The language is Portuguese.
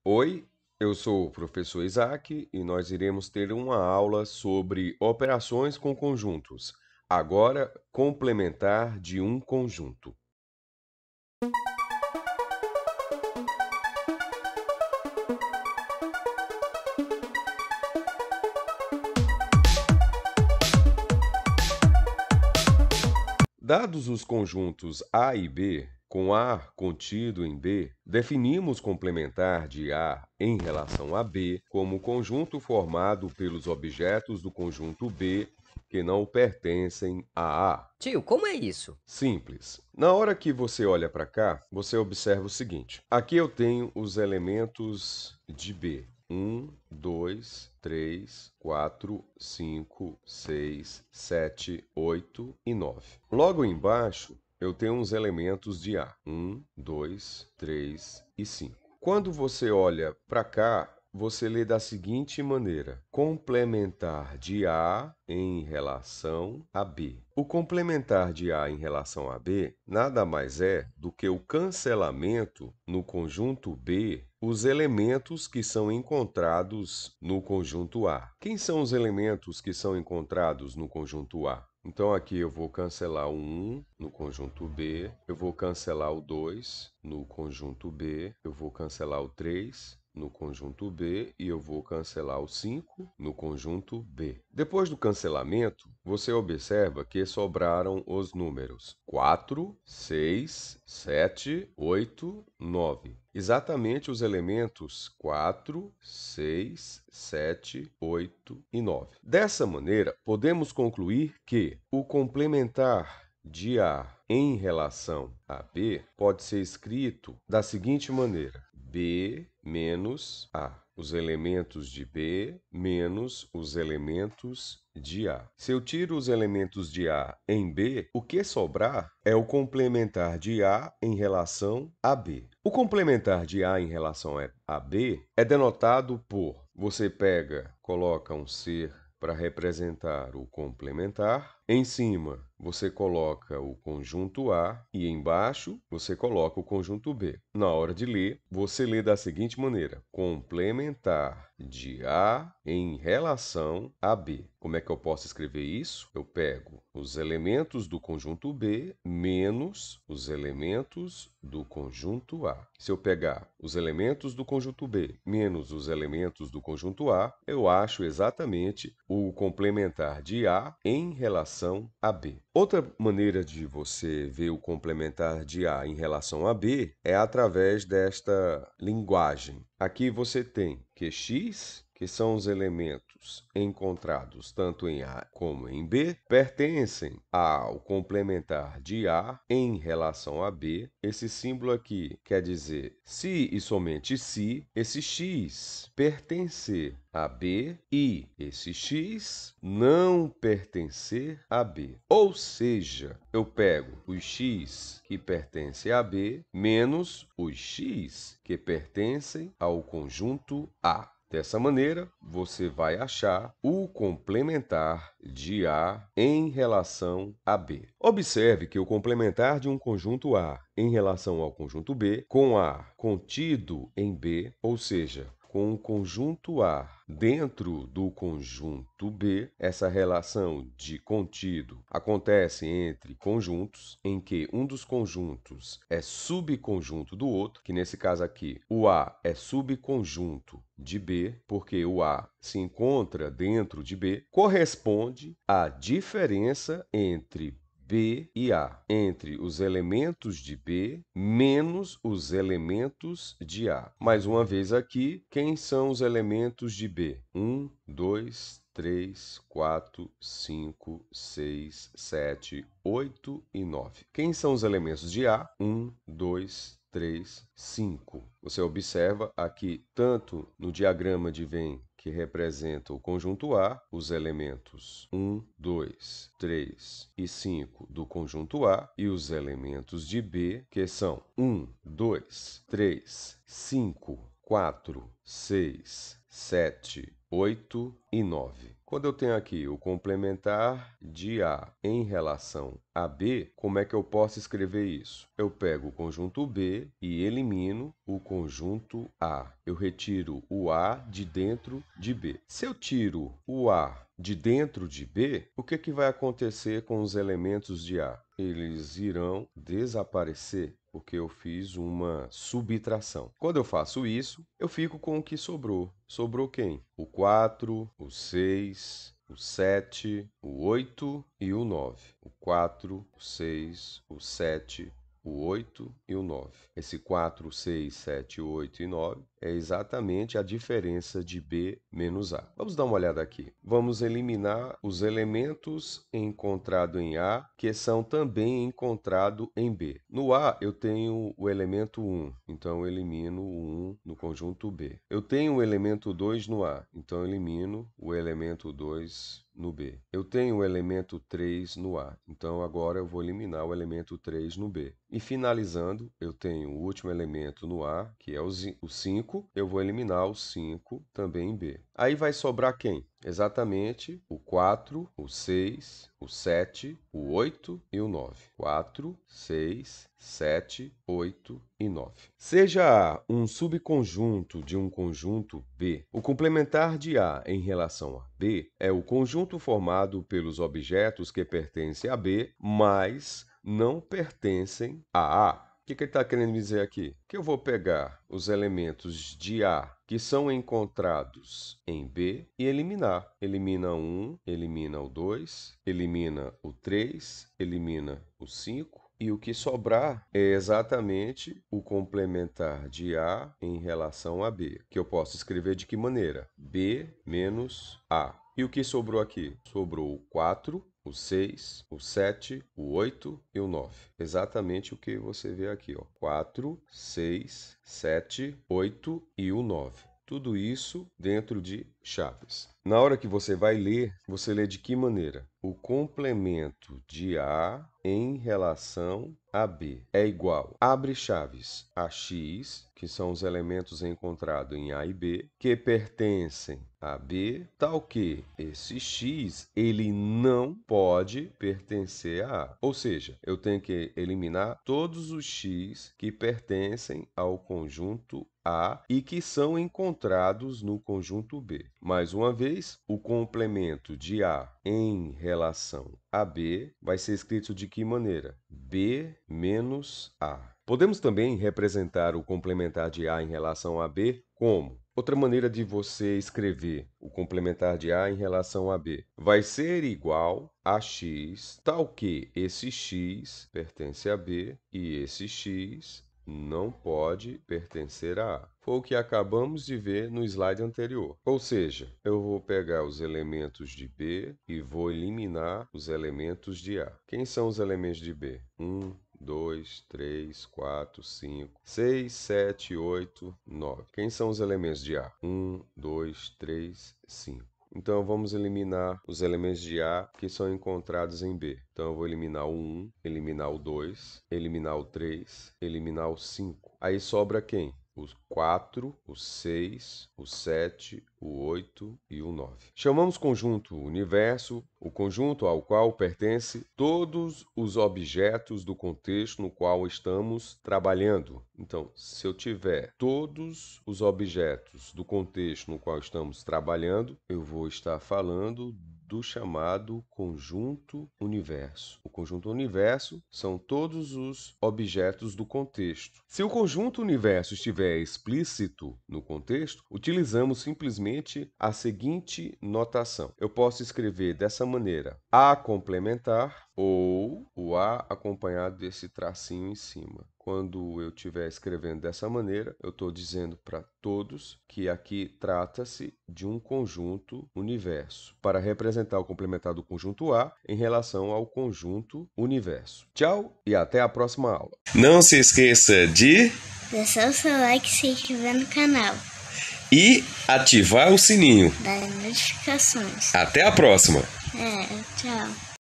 Oi, eu sou o professor Isaac e nós iremos ter uma aula sobre operações com conjuntos. Agora, complementar de um conjunto. Dados os conjuntos A e B, com A contido em B, definimos complementar de A em relação a B como conjunto formado pelos objetos do conjunto B que não pertencem a A. Tio, como é isso? Simples. Na hora que você olha para cá, você observa o seguinte. Aqui eu tenho os elementos de B. 1, 2, 3, 4, 5, 6, 7, 8 e 9. Logo embaixo, eu tenho uns elementos de A. 1, 2, 3 e 5. Quando você olha para cá, você lê da seguinte maneira: complementar de A em relação a B. O complementar de A em relação a B nada mais é do que o cancelamento no conjunto B os elementos que são encontrados no conjunto A. Quem são os elementos que são encontrados no conjunto A? Então, aqui eu vou cancelar o 1 no conjunto B, eu vou cancelar o 2 no conjunto B, eu vou cancelar o 3 no conjunto B e eu vou cancelar o 5 no conjunto B. Depois do cancelamento, você observa que sobraram os números 4, 6, 7, 8, 9. Exatamente os elementos 4, 6, 7, 8 e 9. Dessa maneira, podemos concluir que o complementar de A em relação a B pode ser escrito da seguinte maneira: B menos A. Os elementos de B menos os elementos de A. Se eu tiro os elementos de A em B, o que sobrar é o complementar de A em relação a B. O complementar de A em relação a B é denotado por você coloca um ser para representar o complementar. Em cima, você coloca o conjunto A e embaixo você coloca o conjunto B. Na hora de ler, você lê da seguinte maneira: complementar de A em relação a B. Como é que eu posso escrever isso? Eu pego os elementos do conjunto B menos os elementos do conjunto A. Se eu pegar os elementos do conjunto B menos os elementos do conjunto A, eu acho exatamente o complementar de A em relação a B. Outra maneira de você ver o complementar de A em relação a B é através desta linguagem. Aqui você tem que x, que são os elementos encontrados tanto em A como em B, pertencem ao complementar de A em relação a B. Esse símbolo aqui quer dizer se e somente se esse x pertencer a B e esse x não pertencer a B. Ou seja, eu pego os x que pertencem a B menos os x que pertencem ao conjunto A. Dessa maneira, você vai achar o complementar de A em relação a B. Observe que o complementar de um conjunto A em relação ao conjunto B, com A contido em B, ou seja, com o conjunto A dentro do conjunto B, essa relação de contido acontece entre conjuntos em que um dos conjuntos é subconjunto do outro, que nesse caso aqui o A é subconjunto de B, porque o A se encontra dentro de B, corresponde à diferença entre B e A, entre os elementos de B menos os elementos de A. Mais uma vez aqui, quem são os elementos de B? 1, 2, 3, 4, 5, 6, 7, 8 e 9. Quem são os elementos de A? 1, 2, 3, 5. Você observa aqui, tanto no diagrama de Venn, que representa o conjunto A, os elementos 1, 2, 3 e 5 do conjunto A, e os elementos de B, que são 1, 2, 3, 5, 4, 6, 7, 8 e 9. Quando eu tenho aqui o complementar de A em relação a B, como é que eu posso escrever isso? Eu pego o conjunto B e elimino o conjunto A. Eu retiro o A de dentro de B. Se eu tiro o A de dentro de B, o que vai acontecer com os elementos de A? Eles irão desaparecer, porque eu fiz uma subtração. Quando eu faço isso, eu fico com o que sobrou. Sobrou quem? O 4, o 6, o 7, o 8 e o 9. O 4, o 6, o 7, o 8 e o 9. Esse 4, 6, 7, 8 e 9 é exatamente a diferença de B menos A. Vamos dar uma olhada aqui. Vamos eliminar os elementos encontrados em A, que são também encontrados em B. No A, eu tenho o elemento 1, então eu elimino o 1 no conjunto B. Eu tenho o elemento 2 no A, então eu elimino o elemento 2 no B. Eu tenho o elemento 3 no A, então agora eu vou eliminar o elemento 3 no B. E finalizando, eu tenho o último elemento no A, que é o 5, eu vou eliminar o 5 também em B. Aí vai sobrar quem? Exatamente o 4, o 6, o 7, o 8 e o 9. 4, 6, 7, 8 e 9. Seja A um subconjunto de um conjunto B, o complementar de A em relação a B é o conjunto formado pelos objetos que pertencem a B, mas não pertencem a A. O que ele está querendo dizer aqui? Que eu vou pegar os elementos de A que são encontrados em B e eliminar. Elimina 1, elimina o 2, elimina o 3, elimina o 5. E o que sobrar é exatamente o complementar de A em relação a B, que eu posso escrever de que maneira? B menos A. E o que sobrou aqui? Sobrou o 4, o 6, o 7, o 8 e o 9. Exatamente o que você vê aqui, ó. 4, 6, 7, 8 e o 9. Tudo isso dentro de chaves. Na hora que você vai ler, você lê de que maneira? O complemento de A em relação a B é igual, abre chaves, a x, que são os elementos encontrados em A e B, que pertencem a B, tal que esse x, ele não pode pertencer a A. Ou seja, eu tenho que eliminar todos os x que pertencem ao conjunto A e que são encontrados no conjunto B. Mais uma vez, o complemento de A em relação a B vai ser escrito de que maneira? B menos A. Podemos também representar o complementar de A em relação a B como? Outra maneira de você escrever o complementar de A em relação a B vai ser igual a x, tal que esse x pertence a B e esse x não pode pertencer a A. Foi o que acabamos de ver no slide anterior. Ou seja, eu vou pegar os elementos de B e vou eliminar os elementos de A. Quem são os elementos de B? 1, 2, 3, 4, 5, 6, 7, 8, 9. Quem são os elementos de A? 1, 2, 3, 5. Então, vamos eliminar os elementos de A que são encontrados em B. Então, eu vou eliminar o 1, eliminar o 2, eliminar o 3, eliminar o 5. Aí sobra quem? O 4, o 6, o 7, o 8 e o 9. Chamamos conjunto universo o conjunto ao qual pertence todos os objetos do contexto no qual estamos trabalhando. Então, se eu tiver todos os objetos do contexto no qual estamos trabalhando, eu vou estar falando do chamado conjunto universo. O conjunto universo são todos os objetos do contexto. Se o conjunto universo estiver explícito no contexto, utilizamos simplesmente a seguinte notação. Eu posso escrever dessa maneira: A complementar ou o A acompanhado desse tracinho em cima. Quando eu estiver escrevendo dessa maneira, eu estou dizendo para todos que aqui trata-se de um conjunto universo, para representar o complementar do conjunto A em relação ao conjunto universo. Tchau e até a próxima aula. Não se esqueça de deixar o seu like se inscrever no canal e ativar o sininho das notificações. Até a próxima. Tchau.